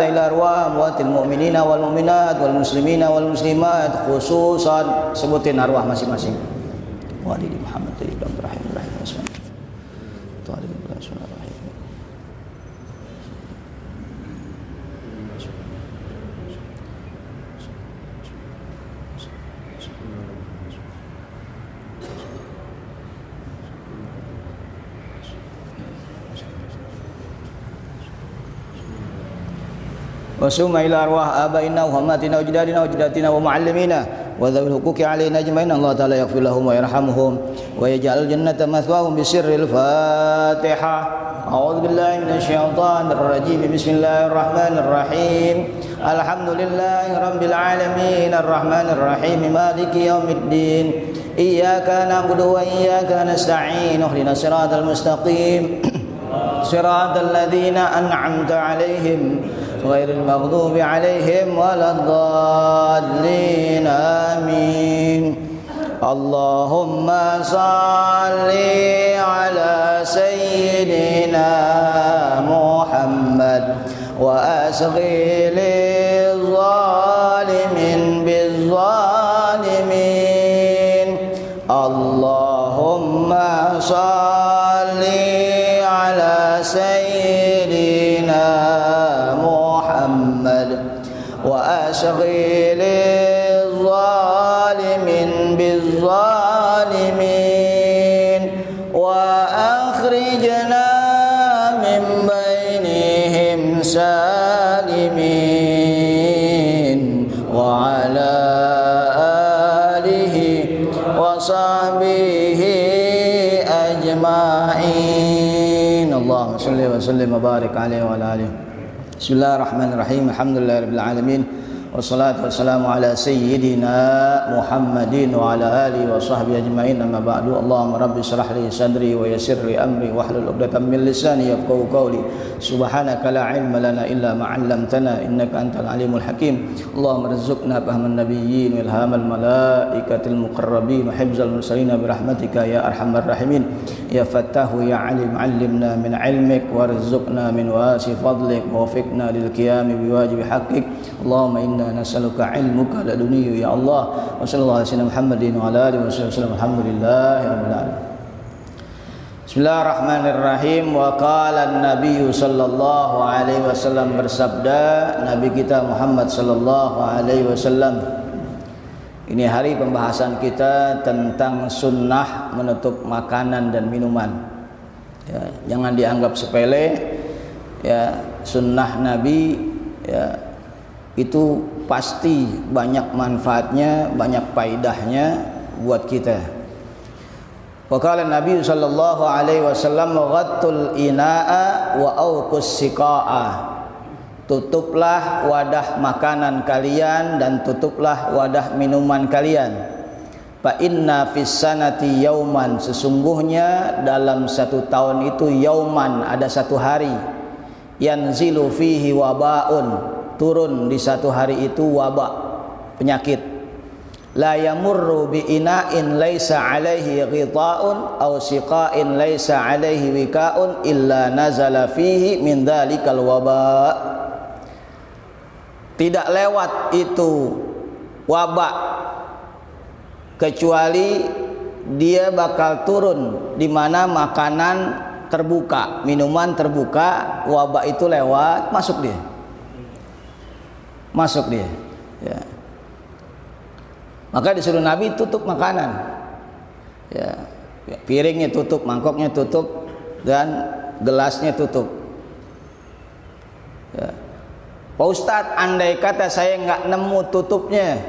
ila arwah amwatil mu'minina wal mu'minat wal muslimina wal muslimat, khususan sebutin arwah masing-masing. Walidi Muhammad ibn Ibrahim wa summa ila arwah abaina wa ummatina wa ajdadina wa jaddatina wa muallimina wa dhawil huquqi alaina ajmain. Allah ta'ala yaghfir lahum wa yarhamhum wa yaj'al jannata mathwahum bi sirril Fatihah. A'udzu billahi minasy syaithanir rajim. Bismillahir rahim. Alhamdulillahi rabbil alamin arrahmanir rahim maliki yaumiddin. Iyyaka na'budu wa iyyaka nasta'in. Ihdinas siratal mustaqim. Siratal ladzina an'amta 'alaihim ghairil maghdubi 'alaihim waladdallin. Amin. Allahumma salli ala sayyidina Muhammad wa asghil zalimin bizzalimin. Allahumma salli ala sayyidina Muhammad wa asghil zalimin bizzalimin wa akhrijna min bainihim salimin wa ala alihi wa sahbihi ajma'in. Allahumma shalli wa sallim wa barik alaihi wa ala alihi. Bismillahirrahmanirrahim. Alhamdulillahirabbil alamin. Wassalatu wassalamu ala sayyidina Muhammadin wa ala alihi wa sahbihi ajma'in. Amma ba'du. Allahumma rabbi shrah li sadri wa yassir li amri wahlul 'uqdatam min lisani yafqahu qawli. Subhanaka la ilma lana illa ma 'allamtana innaka antal alimul hakim. Allahumma rizqna fahman nabiyyin wa ilhamal malaikatil muqarrabin wa hifzal mursalin bi rahmatika ya arhamar rahimin. Ya fattahu ya alim 'allimna min 'ilmik warzuqna min wasi fadlik wa wafiqna lil qiyam bi wajibi haqqik. Allahumma inna nas'aluka ilmuka laduni ya Allah. Wa sallallahu alaihi wasallam Muhammadin wa ala alihi wasallam. Alhamdulillahirabbil alamin. Bismillahirrahmanirrahim. Wa qala an-nabiy sallallahu alaihi wasallam, bersabda Nabi kita Muhammad sallallahu alaihi wasallam. Ini hari pembahasan kita tentang sunnah menutup makanan dan minuman. Ya, jangan dianggap sepele. Ya, sunnah Nabi ya itu pasti banyak manfaatnya, banyak faedahnya buat kita. Wa qala Nabi sallallahu alaihi wasallam ghattul inaa wa auqus siqaa. Tutuplah wadah makanan kalian dan tutuplah wadah minuman kalian. Fa inna fis sanati yauman, sesungguhnya dalam satu tahun itu yauman, ada satu hari, yanzilu fihi wabaun, turun di satu hari itu wabak, penyakit. La yamurru bi ina'in laisa alaihi ghita'un aw siqa'in laisa alaihi wika'un illa nazala fihi min dzalikal waba'. Tidak lewat itu wabak kecuali dia bakal turun di mana makanan terbuka, minuman terbuka, wabak itu lewat, masuk dia. Masuk dia ya. Maka disuruh Nabi tutup makanan ya, piringnya tutup, mangkoknya tutup, dan gelasnya tutup ya. Pak Ustadz, andai kata saya nggak nemu tutupnya,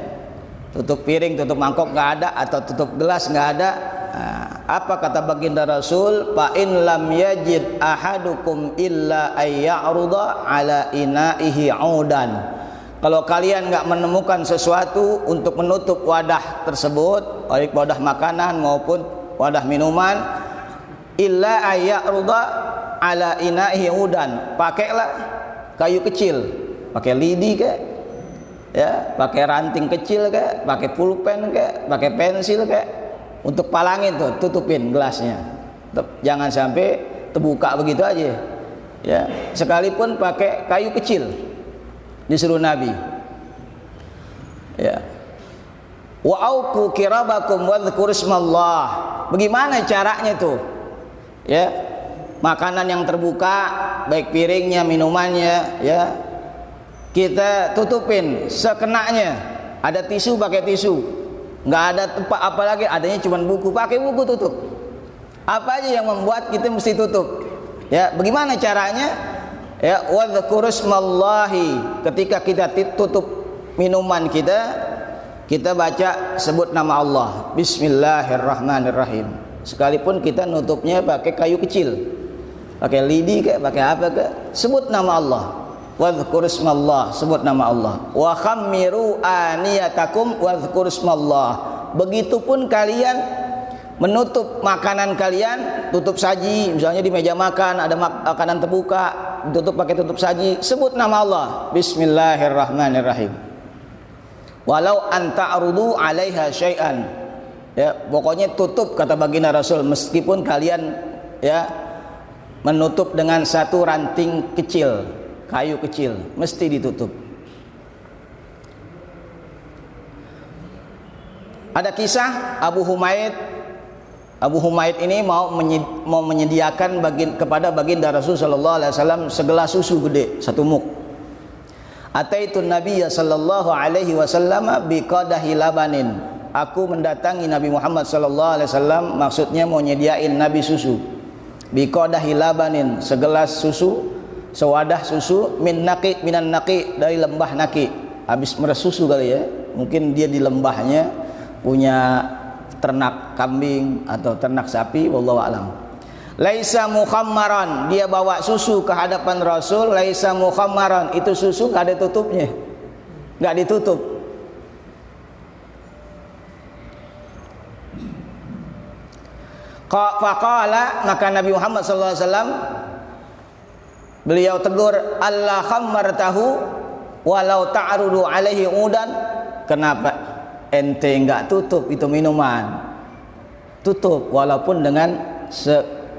tutup piring, tutup mangkok nggak ada, atau tutup gelas nggak ada, nah, apa kata baginda Rasul? Fa in lam yajid ahadukum illa ayya'ruda ala ina'ihi 'udan. Kalau kalian nggak menemukan sesuatu untuk menutup wadah tersebut, baik wadah makanan maupun wadah minuman, illa ayya'ruda ala ina'ihi 'udan, pakailah kayu kecil, pakai lidi kek, ya, pakai ranting kecil kek, pakai pulpen kek, pakai pensil kek, untuk palangin tuh, tutupin gelasnya. Jangan sampai terbuka begitu aja. Ya, sekalipun pakai kayu kecil, disuruh Nabi. Ya. Wa auqu kirabakum wadhkur ismallah. Bagaimana caranya tuh? Ya. Makanan yang terbuka, baik piringnya, minumannya, ya. Kita tutupin sekenanya. Ada tisu pakai tisu. Enggak ada tempat apalagi, adanya cuma buku, pakai buku tutup. Apa aja yang membuat kita mesti tutup? Ya, bagaimana caranya? Ya, wadhkur ismallahi. Ketika kita tutup minuman kita baca sebut nama Allah. Bismillahirrahmanirrahim. Sekalipun kita nutupnya pakai kayu kecil. Pakai lidi kayak pakai apa kayak, sebut nama Allah. Wadhkur ismallah, sebut nama Allah. Wa khammiru aniyatakum wadhkur ismallah. Begitupun kalian menutup makanan kalian, tutup saji, misalnya di meja makan ada makanan terbuka, tutup pakai tutup saji, sebut nama Allah. Bismillahirrahmanirrahim. Walau anta arudu 'alaiha syai'an. Ya, pokoknya tutup kata baginda Rasul, meskipun kalian ya menutup dengan satu ranting kecil, kayu kecil, mesti ditutup. Ada kisah Abu Humaid ini mau menyediakan kepada baginda Rasul sallallahu alaihi wasallam segelas susu gede, satu muk. Ataitun Nabiyya sallallahu alaihi wasallam biqadahi labanin. Aku mendatangi Nabi Muhammad sallallahu alaihi wasallam, maksudnya mau nyediain Nabi susu. Biqadahi labanin, segelas susu, sewadah susu minan naqi, dari lembah Naqi. Habis meres susu kali ya. Mungkin dia di lembahnya punya ternak kambing atau ternak sapi, wallahu alam. Laisa mukhammaran, dia bawa susu ke hadapan Rasul. Laisa mukhammaran, itu susu enggak ada tutupnya, enggak ditutup. Faqala, maka Nabi Muhammad sallallahu alaihi wasallam beliau tegur, Allah khammartahu walau ta'rudu alaihi udan. Kenapa ente enggak tutup itu minuman? Tutup walaupun dengan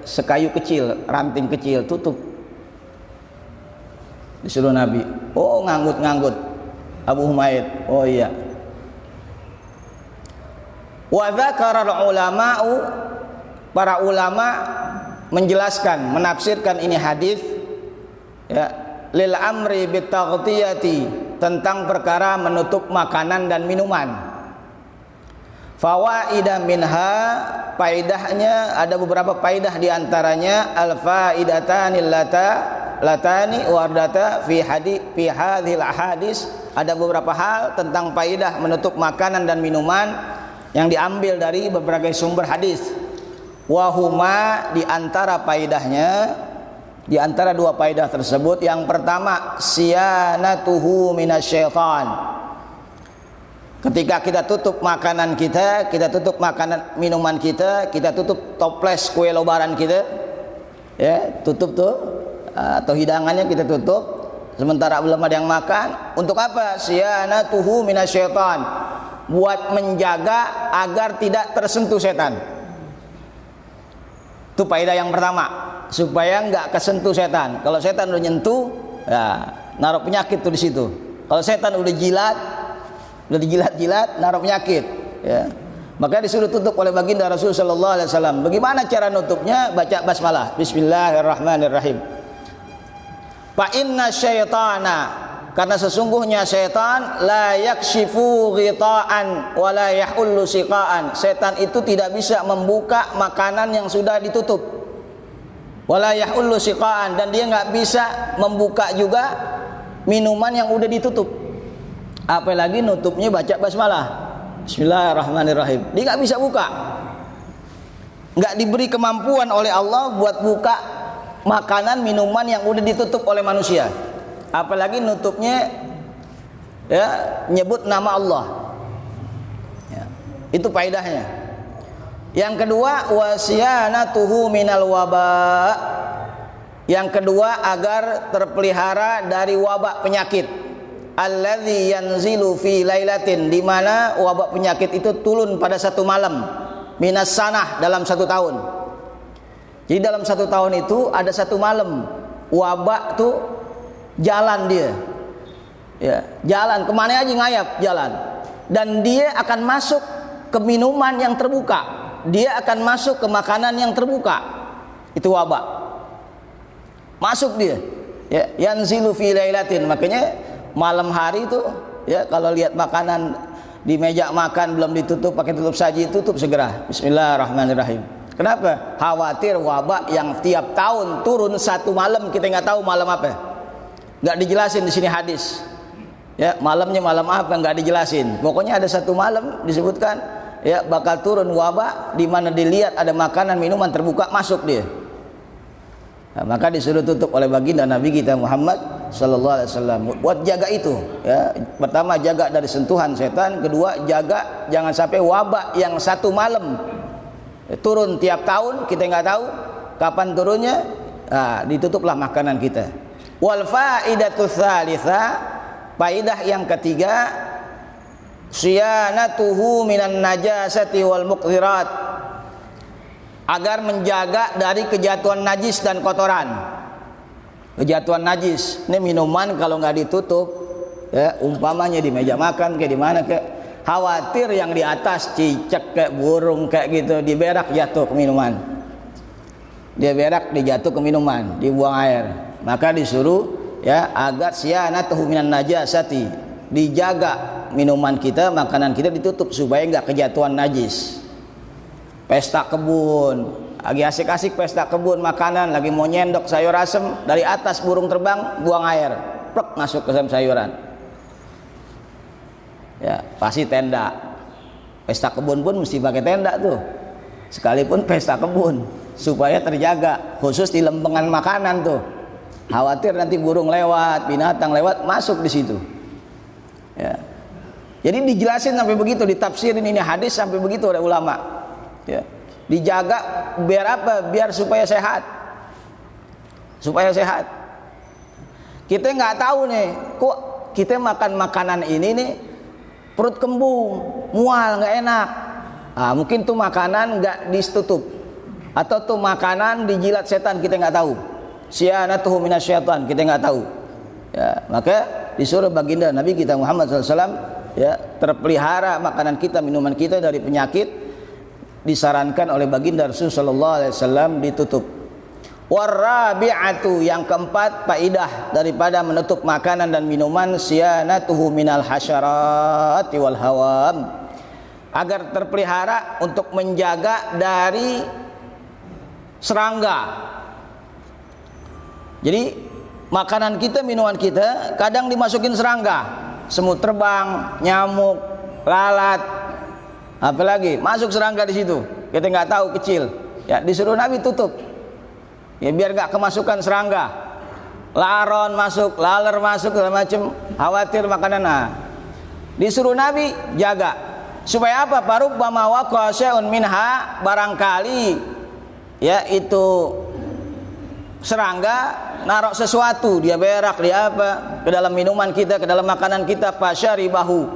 sekayu kecil, ranting kecil, tutup. Disuruh Nabi. Oh, nganggut Abu Humaid. Oh iya. Wa dzakara ulama'u, para ulama menjelaskan, menafsirkan ini hadis ya, lil amri bitaghtiyati, tentang perkara menutup makanan dan minuman. Fawaida minha, faidahnya ada beberapa faidah, di antaranya al faidatani latani wardata fi hadhil hadis. Ada beberapa hal tentang faidah menutup makanan dan minuman yang diambil dari berbagai sumber hadis. Wahuma, di antara faidahnya, di antara dua faidah tersebut, yang pertama siyanatuhu minasyaitan. Ketika kita tutup makanan kita tutup makanan minuman kita tutup toples kue lebaran kita, ya, tutup tuh, atau hidangannya kita tutup sementara belum ada yang makan. Untuk apa? Siyanatuhu minasyaitan, buat menjaga agar tidak tersentuh setan. Itu faedah yang pertama, supaya nggak kesentuh setan. Kalau setan udah nyentuh, ya naruh penyakit tuh di situ. Kalau setan udah dijilat, naruh penyakit. Ya. Maka disuruh tutup oleh baginda Rasul sallallahu alaihi wasallam. Bagaimana cara nutupnya? Baca basmalah. Bismillahirrahmanirrahim. Fa inna syaitana, karena sesungguhnya setan la yakshifu ghita'an wa la yahullu siqa'an. Setan itu tidak bisa membuka makanan yang sudah ditutup. Wa la yahullu siqa'an, dan dia enggak bisa membuka juga minuman yang udah ditutup. Apalagi nutupnya baca basmalah. Bismillahirrahmanirrahim. Dia enggak bisa buka. Enggak diberi kemampuan oleh Allah buat buka makanan minuman yang udah ditutup oleh manusia. Apalagi nutupnya ya nyebut nama Allah. Ya, itu faedahnya. Yang kedua, wasiyanatuhu minal waba. Yang kedua, agar terpelihara dari wabak penyakit. Alladzi yanzilu fi lailatin, di mana wabak penyakit itu turun pada satu malam. Minas sanah, dalam satu tahun. Jadi dalam satu tahun itu ada satu malam wabak tuh jalan dia. Ya, jalan kemana aja ngayap jalan. Dan dia akan masuk ke minuman yang terbuka. Dia akan masuk ke makanan yang terbuka. Itu wabak. Masuk dia. Ya, yanzilu fi lailatin. Makanya malam hari itu ya kalau lihat makanan di meja makan belum ditutup pakai tutup saji, tutup segera. Bismillahirrahmanirrahim. Kenapa? Khawatir wabak yang tiap tahun turun satu malam, kita nggak tahu malam apa. Nggak dijelasin di sini hadis. Ya, malamnya malam apa nggak dijelasin. Pokoknya ada satu malam disebutkan ya bakal turun wabak di mana dilihat ada makanan minuman terbuka, masuk dia. Nah, maka disuruh tutup oleh baginda Nabi kita Muhammad sallallahu alaihi wasallam. Buat jaga itu ya. Pertama jaga dari sentuhan setan, kedua jaga jangan sampai wabak yang satu malam turun tiap tahun, kita nggak tahu kapan turunnya. Nah, ditutuplah makanan kita. Wal faidatu tsalitsa, faidah yang ketiga, syianatuhu minan najasati wal muqdirat, agar menjaga dari kejatuhan najis dan kotoran. Kejatuhan najis, ini minuman kalau nggak ditutup ya, umpamanya di meja makan kayak di mana kayak, khawatir yang di atas cicak kayak burung kayak gitu diberak jatuh ke minuman. Dia berak dijatuh ke minuman, dibuang air. Maka disuruh ya agar syianatuhu minan najasati, dijaga minuman kita, makanan kita ditutup supaya nggak kejatuhan najis. Pesta kebun, lagi asik-asik pesta kebun, makanan lagi mau nyendok sayur asem, dari atas burung terbang, buang air, plek masuk ke dalam sayuran. Ya, pasti tenda. Pesta kebun pun mesti pakai tenda tuh. Sekalipun pesta kebun supaya terjaga, khusus di lempengan makanan tuh. Khawatir nanti burung lewat, binatang lewat, masuk di situ. Ya. Jadi dijelasin sampai begitu, ditafsirin ini hadis sampai begitu oleh ulama. Ya. Dijaga biar apa? Biar supaya sehat. Supaya sehat. Kita nggak tahu nih, kok kita makan makanan ini nih perut kembung, mual, nggak enak. Nah, mungkin tuh makanan nggak ditutup, atau tuh makanan dijilat setan, kita nggak tahu. Syianatuhu minasyaitan, kita nggak tahu. Ya, maka disuruh baginda Nabi kita Muhammad SAW ya terpelihara makanan kita, minuman kita dari penyakit. Disarankan oleh baginda Rasul sallallahu alaihi wasallam ditutup. Warabi'atu, yang keempat faidah daripada menutup makanan dan minuman, syianatuhu minal hasyarati wal hawam, agar terpelihara untuk menjaga dari serangga. Jadi makanan kita, minuman kita kadang dimasukin serangga, semut terbang, nyamuk, lalat, apalagi masuk serangga di situ. Kita nggak tahu, kecil. Ya, disuruh Nabi tutup. Ya biar nggak kemasukan serangga. Laron masuk, laler masuk, segala macam. Khawatir makanan. Nah, disuruh Nabi jaga. Supaya apa? Farubbama waqa syai'un minha, barangkali ya itu serangga naruh sesuatu, dia berak, dia apa ke dalam minuman kita, ke dalam makanan kita, fasyaribahu,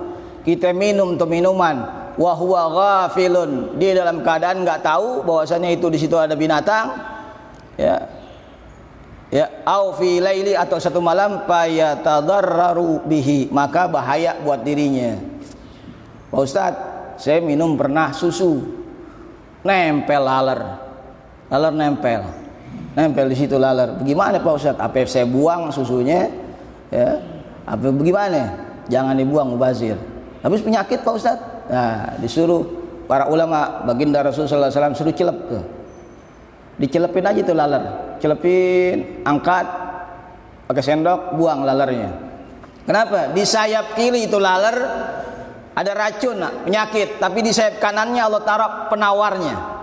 kita minum tuh minuman, wa huwa ghafilun, dia dalam keadaan nggak tahu bahwasanya itu di situ ada binatang, ya au fi laili, atau satu malam, fayatadarraru bihi, maka bahaya buat dirinya. Pak Ustadz, saya minum pernah susu, nempel laler nempel di situ laler. Bagaimana Pak Ustadz? Apa saya buang susunya? Ya, apa bagaimana? Jangan dibuang, mubazir. Habis penyakit Pak Ustadz. Nah, disuruh para ulama baginda Rasulullah SAW suruh celep tuh. Dicelepin aja tuh laler. Celepin, angkat pakai sendok, buang lalernya. Kenapa? Di sayap kiri itu laler ada racun, penyakit, tapi di sayap kanannya Allah taruh penawarnya.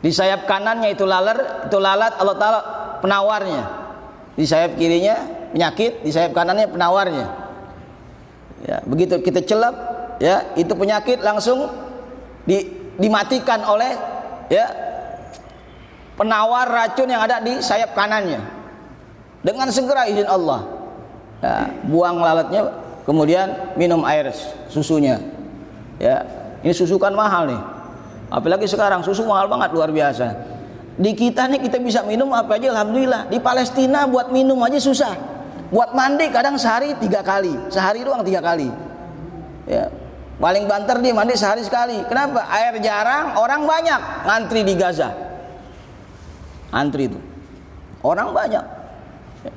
Di sayap kanannya itu lalat, Allah taruh penawarnya. Di sayap kirinya penyakit, di sayap kanannya penawarnya. Ya, begitu kita celap, ya itu penyakit langsung dimatikan oleh ya penawar racun yang ada di sayap kanannya. Dengan segera izin Allah. Ya, buang lalatnya, kemudian minum air susunya. Ya, ini susu kan mahal nih. Apalagi sekarang susu mahal banget, luar biasa. Di kita nih kita bisa minum apa aja, alhamdulillah. Di Palestina buat minum aja susah. Buat mandi kadang sehari 3 kali, sehari doang 3 kali. Ya. Paling banter dia mandi sehari sekali. Kenapa? Air jarang, orang banyak ngantri di Gaza. Antri itu. Orang banyak.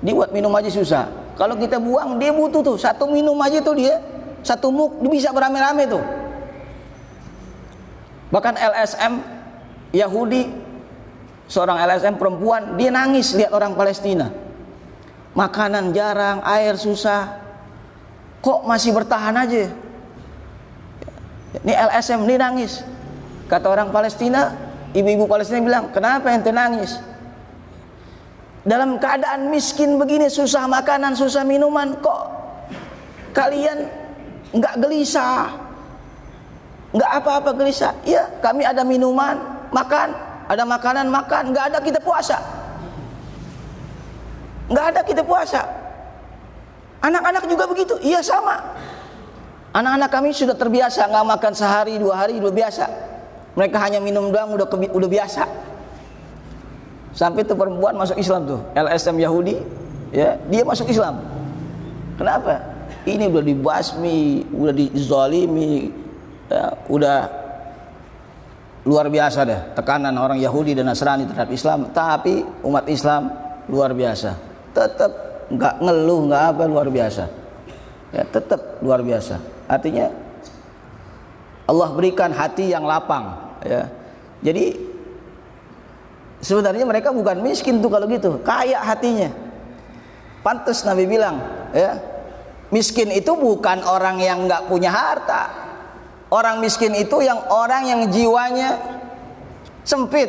Dia buat minum aja susah. Kalau kita buang, dia butuh tuh. Satu minum aja tuh dia, satu muk, dia bisa beramai-ramai tuh. Bahkan LSM Yahudi, seorang LSM perempuan, dia nangis lihat orang Palestina. Makanan jarang, air susah. Kok masih bertahan aja? Ini LSM ini nangis. Kata orang Palestina, ibu-ibu Palestina bilang, kenapa ente nangis? Dalam keadaan miskin begini, susah makanan, susah minuman, kok kalian nggak gelisah? Nggak apa-apa gelisah. Ya, kami ada minuman, makan, ada makanan, makan. Nggak ada kita puasa. Nggak ada kita puasa. Anak-anak juga begitu. Iya sama. Anak-anak kami sudah terbiasa nggak makan sehari 2 hari udah biasa. Mereka hanya minum doang udah biasa. Sampai tuh perempuan masuk Islam tuh, LSM Yahudi, ya dia masuk Islam. Kenapa? Ini udah dibasmi, udah dizalimi, ya, udah luar biasa deh tekanan orang Yahudi dan Nasrani terhadap Islam. Tapi umat Islam luar biasa, tetap nggak ngeluh, nggak apa, luar biasa. Ya tetap luar biasa. Artinya Allah berikan hati yang lapang, ya. Jadi sebenarnya mereka bukan miskin tuh kalau gitu, kaya hatinya. Pantas Nabi bilang, ya, miskin itu bukan orang yang nggak punya harta. Orang miskin itu yang orang yang jiwanya sempit.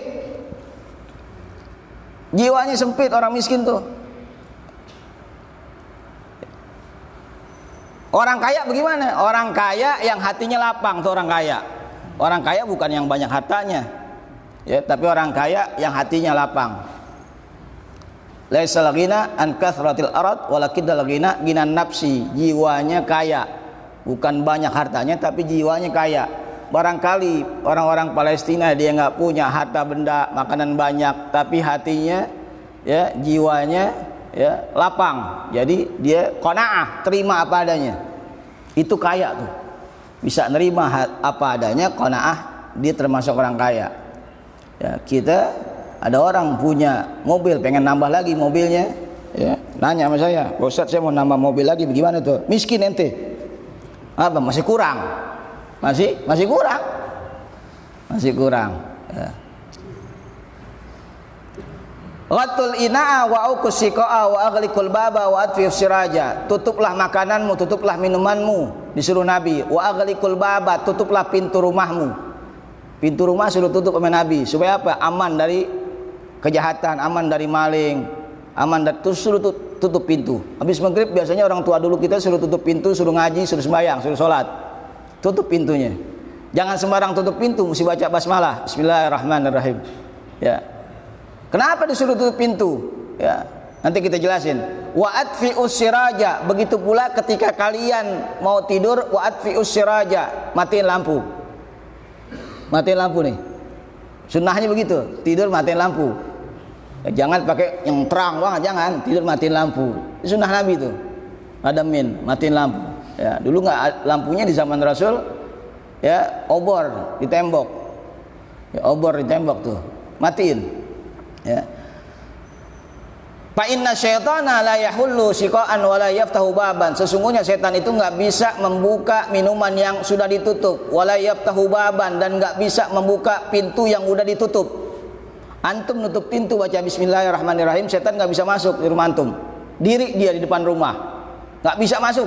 Jiwanya sempit orang miskin tuh. Orang kaya bagaimana? Orang kaya yang hatinya lapang tuh orang kaya. Orang kaya bukan yang banyak hartanya, ya, tapi orang kaya yang hatinya lapang. Laisal ghina an kathratil arad walakinnal ghina ghinan nafsi. Jiwanya kaya, bukan banyak hartanya tapi jiwanya kaya. Barangkali orang-orang Palestina dia nggak punya harta benda, makanan banyak, tapi hatinya, ya, jiwanya, ya, lapang. Jadi dia qanaah, terima apa adanya. Itu kaya tuh. Bisa nerima apa adanya, qanaah, dia termasuk orang kaya. Ya, kita ada orang punya mobil, pengen nambah lagi mobilnya, ya, nanya sama saya, Pak Ustadz saya mau nambah mobil lagi, bagaimana tuh? Miskin ente? Apa? Masih kurang? Masih kurang? Masih kurang. Ya. Ghatul ina'a wa auqus siqa'a wa aghliqul baba wa atfif siraja. Tutuplah makananmu, tutuplah minumanmu, disuruh Nabi. Wa aghliqul baba, tutuplah pintu rumahmu. Pintu rumah suruh tutup sama Nabi supaya apa? Aman dari kejahatan, aman dari maling, aman dari, suruh tutup pintu. Habis maghrib biasanya orang tua dulu kita suruh tutup pintu, suruh ngaji, suruh sembahyang, suruh sholat. Tutup pintunya. Jangan sembarang tutup pintu, mesti baca basmalah. Bismillahirrahmanirrahim. Ya. Kenapa disuruh tutup pintu? Ya, nanti kita jelasin. Wa atfi'us siraja. Begitu pula ketika kalian mau tidur, wa atfi'us siraja. Matiin lampu. Matiin lampu nih. Sunnahnya begitu, tidur matiin lampu. Ya, jangan pakai yang terang banget, jangan. Tidur matiin lampu. Sunnah Nabi itu. Adamin, matiin lampu. Ya, dulu nggak lampunya di zaman Rasul, ya, obor di tembok. Ya, obor di tembok tuh. Matiin. Ya. Fa inna syaitana la yahullu siqaan wa la yaftahu baban. Sesungguhnya setan itu enggak bisa membuka minuman yang sudah ditutup, wa la yaftahu baban, dan enggak bisa membuka pintu yang udah ditutup. Antum nutup pintu baca bismillahirrahmanirrahim, setan enggak bisa masuk di rumah antum. Diri dia di depan rumah. Enggak bisa masuk.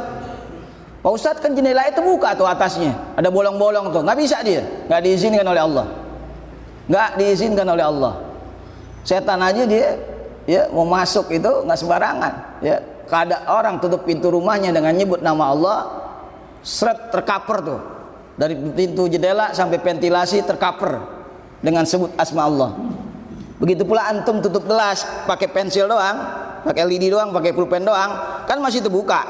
Pak Ustadz kan jendela itu buka tuh atasnya, ada bolong-bolong tuh. Enggak bisa dia, enggak diizinkan oleh Allah. Enggak diizinkan oleh Allah. Setan aja dia, ya, mau masuk itu nggak sembarangan, ya. Kada orang tutup pintu rumahnya dengan nyebut nama Allah, seret tercover tuh, dari pintu jendela sampai ventilasi tercover dengan sebut asma Allah. Begitu pula antum tutup gelas pakai pensil doang, pakai lidi doang, pakai pulpen doang, kan masih terbuka.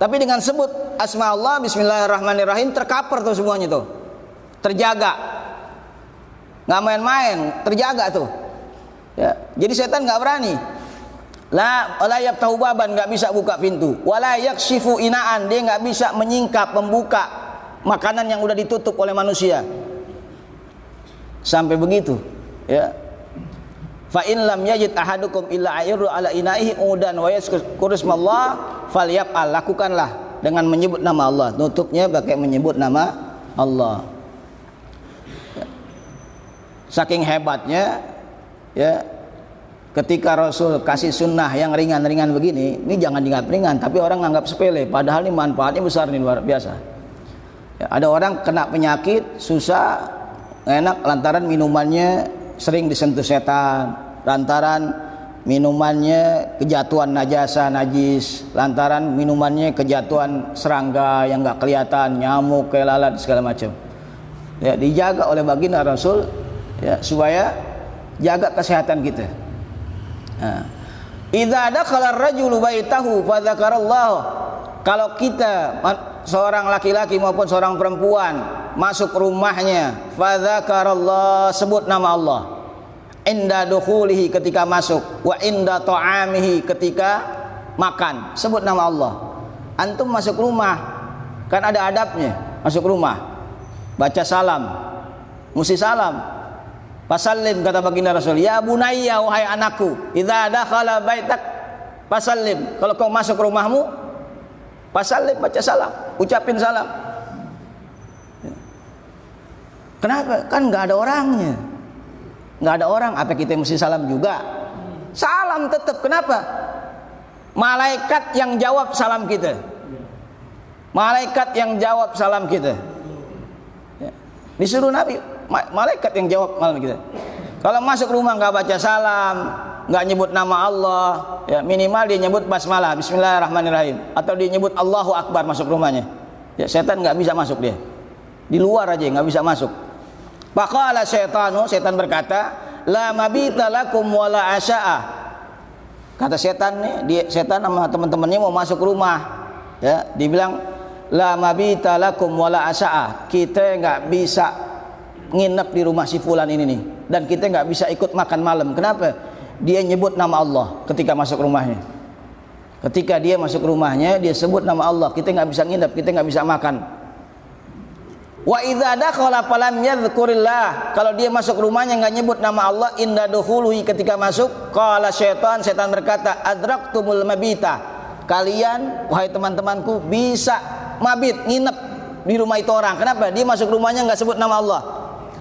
Tapi dengan sebut asma Allah, bismillahirrahmanirrahim, tercover tuh semuanya tuh, terjaga, nggak main-main, terjaga tuh. Ya, jadi setan nggak berani. La yaftahu baban, enggak bisa buka pintu. Wala yakshifu inaan, dia enggak bisa menyingkap, membuka makanan yang udah ditutup oleh manusia. Sampai begitu, ya. Fa in lam yajid ahadukum illa ayru ala inaihi udan wa yazkur ismallah falyaf'al, lakukanlah dengan menyebut nama Allah. Tutupnya pakai menyebut nama Allah. Saking hebatnya, ya, ketika Rasul kasih sunnah yang ringan-ringan begini, ini jangan dianggap ringan, tapi orang anggap sepele, padahal ini manfaatnya besar, ini luar biasa. Ya, ada orang kena penyakit, susah, enak lantaran minumannya sering disentuh setan, lantaran minumannya kejatuhan najasa, najis, lantaran minumannya kejatuhan serangga yang nggak kelihatan, nyamuk, kelalat, segala macam. Ya, dijaga oleh baginda Rasul, ya, supaya jaga kesehatan kita. Idza dakhala ar-rajulu baitahu fa dzakarallah, kalau kita seorang laki-laki maupun seorang perempuan masuk rumahnya, fa dzakarallah, sebut nama Allah. Inda dukhulihi, ketika masuk, wa inda ta'amihi, ketika makan, sebut nama Allah. Antum masuk rumah kan ada adabnya, masuk rumah baca salam, mesti salam. Fasallim, kata baginda Rasul, ya bunayya, wahai anakku, idza dakhala baitak fasallim, kalau kau masuk rumahmu fasallim, baca salam, ucapin salam. Kenapa? Kan nggak ada orangnya, nggak ada orang, apa kita mesti salam juga? Salam tetap. Kenapa? Malaikat yang jawab salam kita, malaikat yang jawab salam kita. Disuruh Nabi, malaikat yang jawab malam kita. Kalau masuk rumah nggak baca salam, nggak nyebut nama Allah, ya minimal dia nyebut basmalah, Bismillahirrahmanirrahim, atau dia nyebut Allahu Akbar masuk rumahnya. Ya, setan nggak bisa masuk, dia di luar aja nggak bisa masuk. Faqala syaitanu, setan berkata, la mabita lakum wala asya'a. Kata setan nih, setan sama teman-temannya mau masuk rumah, ya, dibilang la mabita lakum wala asya'a, kita nggak bisa nginep di rumah si fulan ini nih, dan kita nggak bisa ikut makan malam. Kenapa? Dia nyebut nama Allah ketika masuk rumahnya. Ketika dia masuk rumahnya, dia sebut nama Allah, kita nggak bisa nginep, kita nggak bisa makan. Wa idza dakhala falam yadhkurillah, kalau dia masuk rumahnya nggak nyebut nama Allah, inda dukhuluhi, ketika masuk, qala syaitan, setan berkata, adraktumul mabita, kalian wahai teman-temanku bisa mabit, nginep di rumah itu orang. Kenapa? Dia masuk rumahnya nggak sebut nama Allah.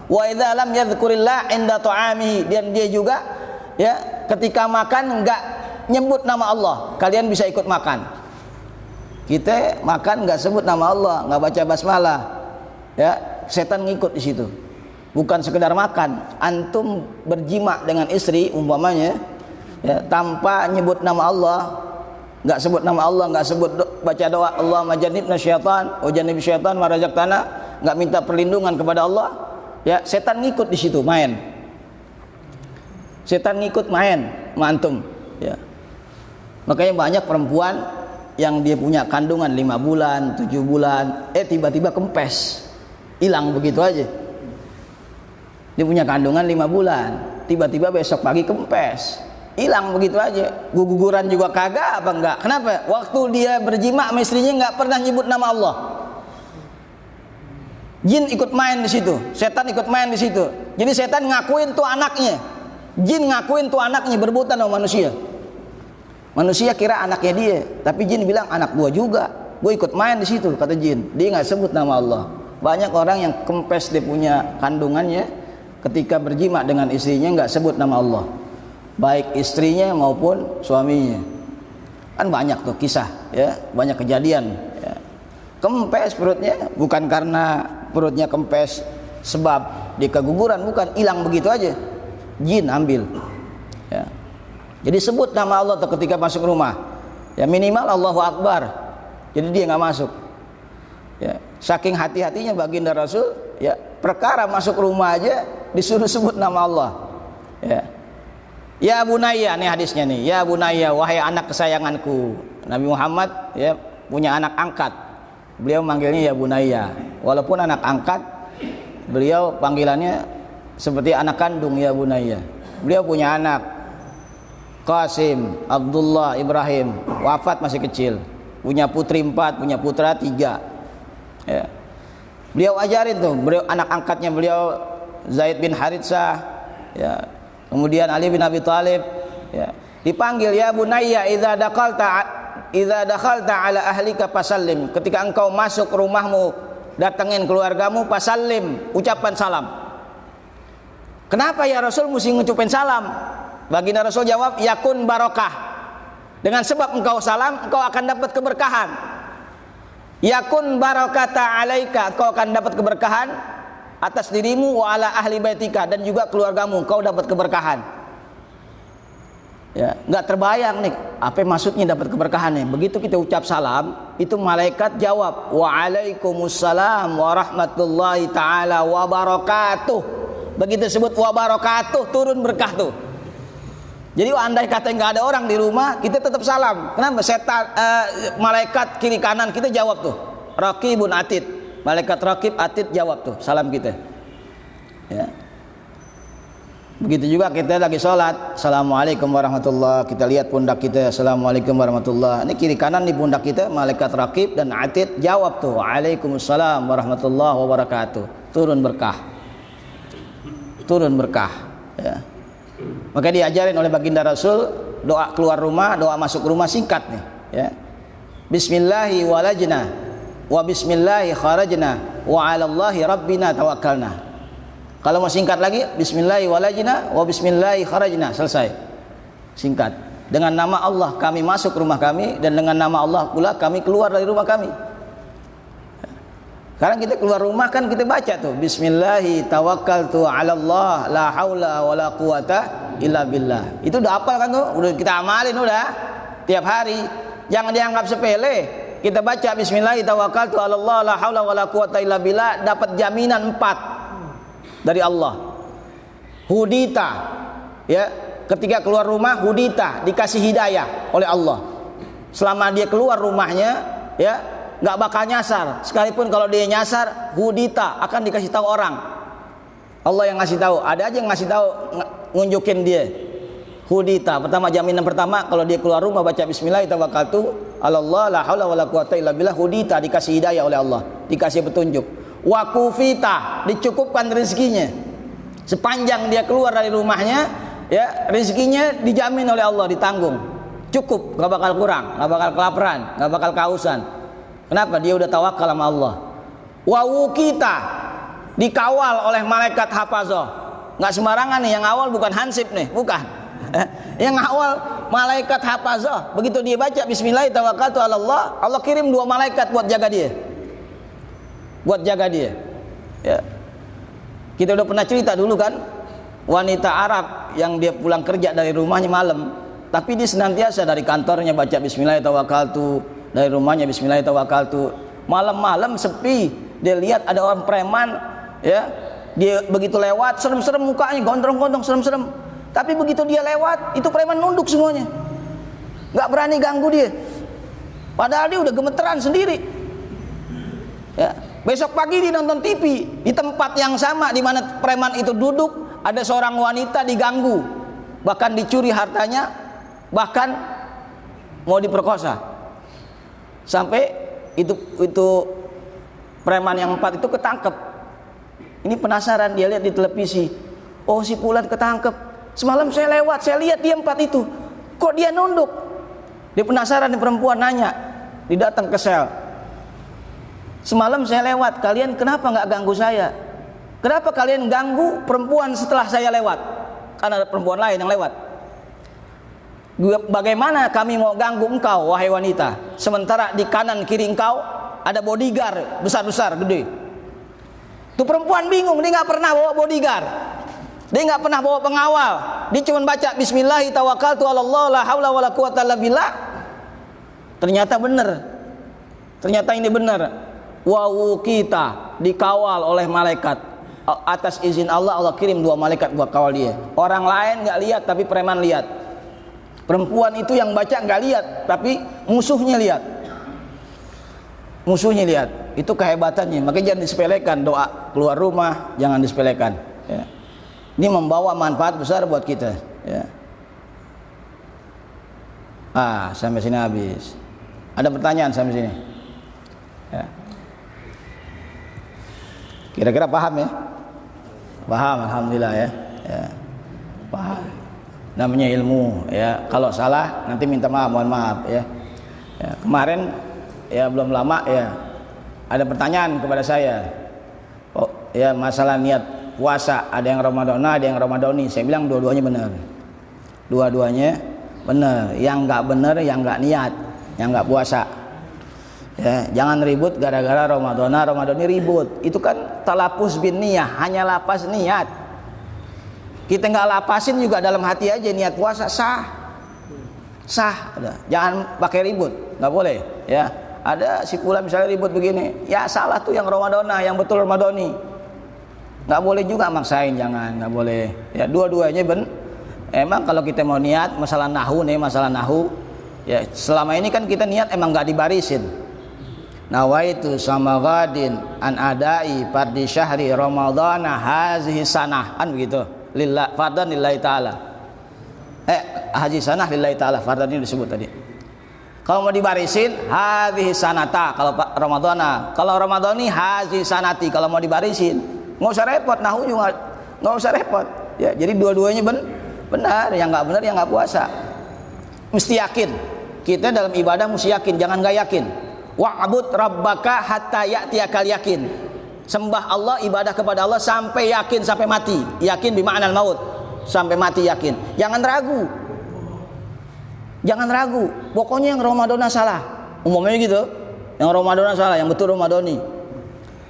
Wa idza lam yadhkurillah inda ta'amihi, dan dia juga, ya, ketika makan nggak nyebut nama Allah, kalian bisa ikut makan. Kita makan nggak sebut nama Allah, nggak baca basmalah, ya, setan ngikut di situ. Bukan sekedar makan, antum berjima dengan istri umpamanya, ya, tanpa nyebut nama Allah, nggak sebut nama Allah, nggak sebut baca doa Allahumma jannibna syaitan wa jannib syaitan ma razaqtana, nggak minta perlindungan kepada Allah, ya, setan ngikut di situ, main. Setan ngikut main mantum, ya. Makanya banyak perempuan yang dia punya kandungan 5 bulan, 7 bulan, tiba-tiba kempes, hilang begitu aja. Dia punya kandungan 5 bulan, tiba-tiba besok pagi kempes, hilang begitu aja. Guguran juga kagak apa enggak. Kenapa? Waktu dia berjima sama istrinya nggak pernah nyebut nama Allah. Jin ikut main di situ, setan ikut main di situ. Jadi setan ngakuin tuh anaknya, jin ngakuin tuh anaknya berebutan sama manusia. Manusia kira anaknya dia, tapi jin bilang anak gua juga, gua ikut main di situ, kata jin. Dia nggak sebut nama Allah. Banyak orang yang kempes dia punya kandungannya, ketika berjima dengan istrinya nggak sebut nama Allah, baik istrinya maupun suaminya. Kan banyak tuh kisah, ya, banyak kejadian, ya. Kempes perutnya bukan karena perutnya kempes sebab dia keguguran, bukan, hilang begitu aja, jin ambil, ya. Jadi sebut nama Allah tuh ketika masuk rumah, ya, minimal Allahu Akbar, jadi dia nggak masuk, ya. Saking hati-hatinya baginda Rasul, ya, perkara masuk rumah aja disuruh sebut nama Allah, ya. Ya bunayya, nih hadisnya nih, ya bunayya, wahai anak kesayanganku. Nabi Muhammad, ya, punya anak angkat, beliau manggilnya ya bunayya. Walaupun anak angkat, beliau panggilannya seperti anak kandung, ya bunayya. Beliau punya anak Qasim, Abdullah, Ibrahim, wafat masih kecil. Punya putri 4, punya putra 3. Ya. Beliau ajarin tuh, beliau anak angkatnya beliau Zaid bin Haritsah, ya. Kemudian Ali bin Abi Thalib, ya. Dipanggil, ya bunayya idza dakhalta ala ahlika fasallim. Ketika engkau masuk rumahmu, datengin keluargamu, fasallim, ucapkan salam. Kenapa ya Rasul mesti ngucapin salam? Baginda Rasul jawab, yakun barokah. Dengan sebab engkau salam, engkau akan dapat keberkahan. Yakun barakata alaika, engkau akan dapat keberkahan atas dirimu, wa ala ahli baitika, dan juga keluargamu, engkau dapat keberkahan. Ya, enggak terbayang nih apa maksudnya dapat keberkahan nih. Begitu kita ucap salam, itu malaikat jawab, waalaikumsalam warahmatullahi taala wabarakatuh. Begitu sebut wabarakatuh, turun berkah tuh. Jadi andai kata nggak ada orang di rumah, kita tetap salam. Kenapa? Malaikat kiri kanan kita jawab tuh, Raqibun Atid. Malaikat Raqib Atid jawab tuh salam kita. Ya. Begitu juga kita lagi sholat, assalamualaikum warahmatullah. Kita lihat pundak kita, assalamualaikum warahmatullah. Ini kiri kanan di pundak kita, malaikat Raqib dan Atid jawab tuh, waalaikumsalam warahmatullahi wabarakatuh. Turun berkah. Turun berkah. Ya. Maka diajarin oleh baginda Rasul, doa keluar rumah, doa masuk rumah singkat nih, ya. Bismillahi walajna wa bismillahi kharajna wa 'alallahi rabbina tawakkalna. Kalau mau singkat lagi, bismillahi walajna wa bismillahi kharajna, selesai. Singkat. Dengan nama Allah kami masuk rumah kami, dan dengan nama Allah pula kami keluar dari rumah kami. Sekarang kita keluar rumah kan kita baca tuh, bismillahi tawakkaltu 'alallah la haula wala quwata illa billah. Itu udah hafal kan tuh? Udah kita amalin udah tiap hari. Jangan dianggap sepele. Kita baca bismillahi tawakkaltu 'alallah la haula wala quwata illa billah, dapat jaminan 4 dari Allah. Hudita, ya, ketika keluar rumah hudita, dikasih hidayah oleh Allah. Selama dia keluar rumahnya, ya, nggak bakal nyasar. Sekalipun kalau dia nyasar, hudita, akan dikasih tahu orang. Allah yang ngasih tahu. Ada aja yang ngasih tahu, ngunjukin dia. Hudita, pertama jaminan pertama, kalau dia keluar rumah baca bismillah tawakkaltu 'alallah la haula wala quwata illa billah, hudita, dikasih hidayah oleh Allah, dikasih petunjuk. Wakufita, dicukupkan rezekinya. Sepanjang dia keluar dari rumahnya, ya, rezekinya dijamin oleh Allah, ditanggung. Cukup, nggak bakal kurang, nggak bakal kelaparan, nggak bakal kehausan. Kenapa? Dia udah tawakal sama Allah. Wawukita, dikawal oleh malaikat hafazah. Nggak sembarangan nih, yang awal bukan hansip nih, bukan. Yang awal malaikat hafazah. Begitu dia baca bismillah tawakkaltu 'alallah, Allah kirim 2 malaikat buat jaga dia. Buat jaga dia. Ya. Kita udah pernah cerita dulu kan, wanita Arab yang dia pulang kerja dari rumahnya malam, tapi dia senantiasa dari kantornya baca bismillah tawakkaltu, dari rumahnya bismillah tawakkaltu. Malam-malam sepi, dia lihat ada orang preman, ya, dia begitu lewat serem-serem mukanya, gondrong-gondrong serem-serem. Tapi begitu dia lewat, itu preman nunduk semuanya, nggak berani ganggu dia. Padahal dia udah gemeteran sendiri. Ya. Besok pagi dia nonton TV di tempat yang sama di mana preman itu duduk, ada seorang wanita diganggu, bahkan dicuri hartanya, bahkan mau diperkosa. Sampai itu preman yang 4 itu ketangkep. Ini penasaran, dia lihat di televisi, oh si Fulan ketangkep. Semalam saya lewat, saya lihat dia 4 itu, kok dia nunduk? Dia penasaran, di perempuan nanya, dia datang ke sel. Semalam saya lewat, kalian kenapa nggak ganggu saya? Kenapa kalian ganggu perempuan setelah saya lewat? Karena ada perempuan lain yang lewat. Bagaimana kami mau ganggu engkau, wahai wanita, sementara di kanan kiri engkau ada bodyguard besar-besar, gede. Tuh perempuan bingung, dia nggak pernah bawa bodyguard, dia nggak pernah bawa pengawal, dia cuma baca bismillahi tawakkaltu 'alallah la haula wala quwata illa billah. Ternyata benar, ternyata ini benar. Wawukita, dikawal oleh malaikat. Atas izin Allah, Allah kirim 2 malaikat buat kawal dia. Orang lain nggak lihat, tapi preman lihat. Perempuan itu yang baca nggak lihat, tapi musuhnya lihat. Musuhnya lihat. Itu kehebatannya. Makanya jangan disepelekan doa keluar rumah, jangan disepelekan. Ya. Ini membawa manfaat besar buat kita. Ya. Sampai sini habis. Ada pertanyaan sampai sini? Ya. Kira-kira paham ya? Paham, alhamdulillah ya. Ya. Paham. Namanya ilmu ya. Kalau salah nanti minta maaf, mohon maaf ya. Ya. Kemarin ya belum lama ya ada pertanyaan kepada saya. Oh, ya masalah niat puasa, ada yang Ramadana, ada yang Ramadhani. Saya bilang dua-duanya benar. Dua-duanya benar. Yang enggak benar yang enggak niat, yang enggak puasa. Ya, jangan ribut gara-gara Ramadhani ribut. Itu kan talapus bin niyah, hanya lapas niat. Kita enggak lapasin juga dalam hati aja niat puasa sah. Udah. Jangan pakai ribut, enggak boleh ya. Ada si pula misalnya ribut begini, ya salah tuh yang Ramadhana, yang betul Ramadhani. Enggak boleh juga maksain, jangan, enggak boleh. Ya, dua-duanya emang kalau kita mau niat masalah nahu, ya selama ini kan kita niat emang enggak dibarisin. Nawaitu sama ghadin an adai fardi syahri ramadhana hazihi sanah, kan begitu. Lillah fardan lillahi taala. Haji sanah lillahi taala, fardan ini disebut tadi. Kalau mau dibarisin hazihi sanata kalau Ramadhana, kalau Ramadhani hazihi sanati kalau mau dibarisin. Enggak usah repot, nahu juga enggak usah repot. Ya, jadi dua-duanya benar, yang enggak benar yang enggak puasa. Mesti yakin. Kita dalam ibadah mesti yakin, jangan enggak yakin. Wa'bud rabbaka hatta ya'tiyakal yakin. Sembah Allah, ibadah kepada Allah sampai yakin, sampai mati. Yakin bima'nal maut, sampai mati yakin. Jangan ragu. Pokoknya yang Ramadhana salah. Umumnya gitu. Yang Ramadhana salah, yang betul Ramadhani.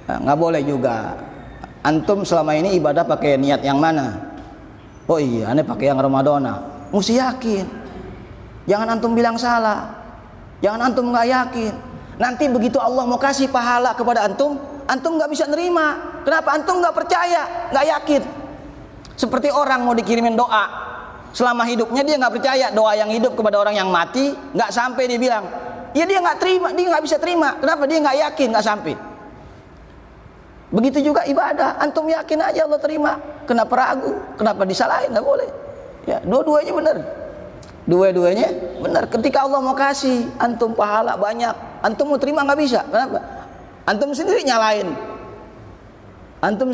Nah, nggak boleh juga. Antum selama ini ibadah pakai niat yang mana? Oh iya, aneh pakai yang Ramadhana. Mesti yakin. Jangan antum bilang salah. Jangan antum nggak yakin. Nanti begitu Allah mau kasih pahala kepada antum nggak bisa nerima. Kenapa? Antum nggak percaya, nggak yakin. Seperti orang mau dikirimin doa, selama hidupnya dia nggak percaya doa yang hidup kepada orang yang mati, nggak sampai dia bilang, ya dia nggak terima, dia nggak bisa terima. Kenapa? Dia nggak yakin, nggak sampai. Begitu juga ibadah, antum yakin aja Allah terima. Kenapa ragu? Kenapa disalahin? Nggak boleh. Ya, dua-duanya benar. Dua-duanya benar. Ketika Allah mau kasih antum pahala banyak, antum mau terima nggak bisa. Kenapa? Antum sendiri nyalain. Antum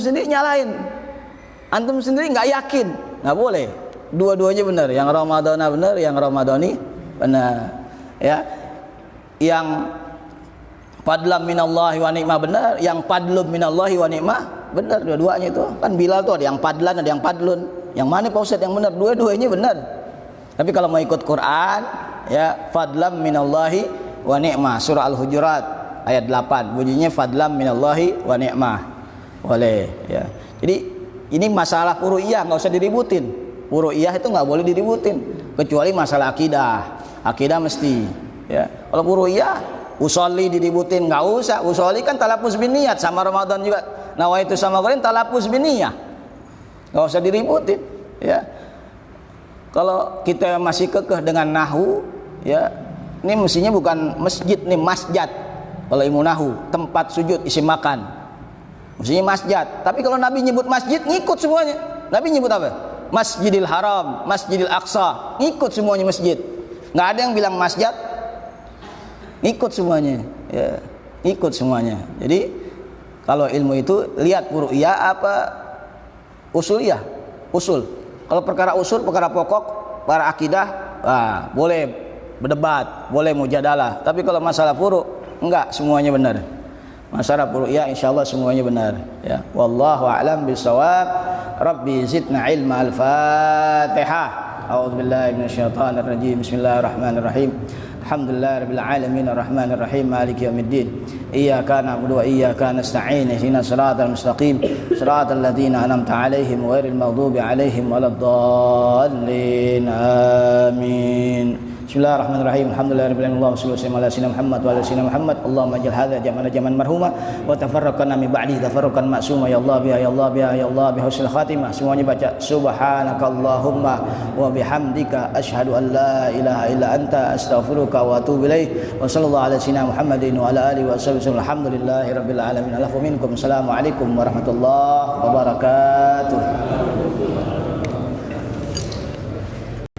sendiri nggak yakin. Nggak boleh. Dua-duanya benar. Yang Ramadhana benar, yang Ramadhani benar. Ya. Yang fadlam minallahi wa ni'mah benar, yang fadlum minallahi wa ni'mah benar. Dua-duanya itu. Kan Bilal tuh ada yang fadlan, ada yang fadlun. Yang mana Pak Ustadz yang benar? Dua-duanya benar. Tapi kalau mau ikut Quran, ya fadlam minallahi wa ni'mah, surah Al-Hujurat ayat 8. Bunyinya fadlam minallahi wa ni'mah. Boleh ya. Jadi ini masalah furu'iyah enggak usah diributin. Furu'iyah itu enggak boleh diributin kecuali masalah akidah. Akidah mesti ya. Kalau furu'iyah usolli diributin enggak usah. Usolli kan talapus bin niat, sama Ramadan juga. Nawaitu sama kalian talapus bin niyah. Enggak usah diributin ya. Kalau kita masih kekeh dengan nahu, ya ini mestinya bukan masjid nih, masjid. Kalau ilmu nahu, tempat sujud, isi makan, mestinya masjid. Tapi kalau Nabi nyebut masjid, ngikut semuanya. Nabi nyebut apa? Masjidil Haram, Masjidil Aqsa, ngikut semuanya masjid. Nggak ada yang bilang masjid, ngikut semuanya. Ya, ngikut semuanya. Jadi kalau ilmu itu lihat furu'iyah apa usuliyah, usul. Kalau perkara usul, perkara pokok, para akidah, boleh berdebat, boleh mujadalah. Tapi kalau masalah furu', enggak, semuanya benar. Masalah furu' ya insyaallah semuanya benar. Ya, wallahu a'lam bishawab. Rabbi zidna ilma. Al-Fatihah. A'udzubillahi minasyaitonir rajim. Bismillahirrahmanirrahim. Alhamdulillahirabbil alamin arrahmanir rahim maliki yaumiddin. Iyyaka na'budu wa iyyaka nasta'in. Ihdinas siratal mustaqim. Siratal ladzina an'amta 'alaihim ghairil maghdubi 'alaihim waladdallin. Amin. Bismillahirrahmanirrahim. Alhamdulillahirabbil alamin. Allahumma shalli ala sayyidina Muhammad wa ala sayyidina Muhammad. Allahumma ij'al hadza jam'ana jam'an marhuma wa tafarraqna min ba'di tafarruqan ma'suma ya Allah biha ya Allah biha ya Allah bi husnil khatimah. Semuanya baca subhanakallahumma wa bihamdika asyhadu an la ilaha illa anta astaghfiruka wa atubu ilaik. Wa sallallahu ala sayyidina Muhammadin wa ala alihi wa sahbihi. Alhamdulillahirabbil alamin. Alaikum warahmatullahi wabarakatuh.